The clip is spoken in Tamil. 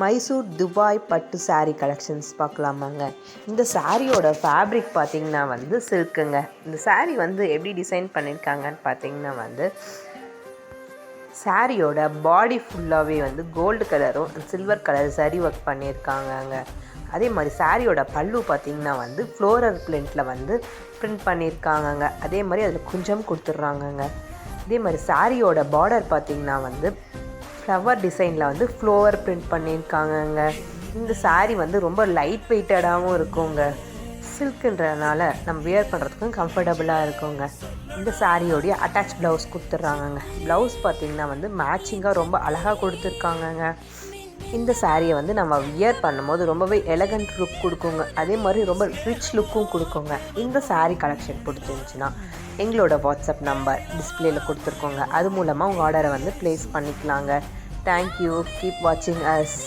மைசூர் துபாய் பட்டு சாரீ கலெக்ஷன்ஸ் பார்க்கலாமாங்க. இந்த சாரியோட ஃபேப்ரிக் பார்த்திங்கன்னா வந்து சில்க்குங்க. இந்த சாரீ வந்து எப்படி டிசைன் பண்ணியிருக்காங்கன்னு பார்த்திங்கன்னா வந்து சாரியோட பாடி ஃபுல்லாகவே வந்து கோல்டு கலரும் சில்வர் கலர் சரி ஒர்க் பண்ணியிருக்காங்கங்க. அதே மாதிரி சாரியோட பல்லு பார்த்திங்கன்னா வந்து ஃப்ளோரல் பிரிண்டில் வந்து பிரிண்ட் பண்ணியிருக்காங்கங்க. அதே மாதிரி அதில் குஞ்சம் கொடுத்துட்றாங்கங்க. அதே மாதிரி சாரியோட பார்டர் பார்த்திங்கன்னா வந்து ஃப்ளவர் டிசைனில் வந்து ஃப்ளோவர் பிரிண்ட் பண்ணியிருக்காங்கங்க. இந்த சாரீ வந்து ரொம்ப லைட் வெயிட்டடாகவும் இருக்குங்க. சில்க்குன்றதுனால நம்ம வியர் பண்ணுறதுக்கும் கம்ஃபர்டபுளாக இருக்குங்க. இந்த சாரியோடைய அட்டாச் ப்ளவுஸ் கொடுத்துட்றாங்கங்க. ப்ளவுஸ் பார்த்திங்கன்னா வந்து மேட்சிங்காக ரொம்ப அழகாக கொடுத்துருக்காங்கங்க. இந்த சாரியை வந்து நம்ம வியர் பண்ணும்போது ரொம்பவே எலகண்ட் லுக் கொடுக்குங்க. அதே மாதிரி ரொம்ப ரிச் லுக்கும் கொடுக்குங்க. இந்த சாரீ கலெக்ஷன் பிடிச்சிருந்துச்சின்னா எங்களோட வாட்ஸ்அப் நம்பர் டிஸ்பிளேயில் கொடுத்துருக்கோங்க. அது மூலமாக உங்கள் ஆர்டரை வந்து ப்ளேஸ் பண்ணிக்கலாங்க. தேங்க்யூ. கீப் வாட்சிங் அஸ்.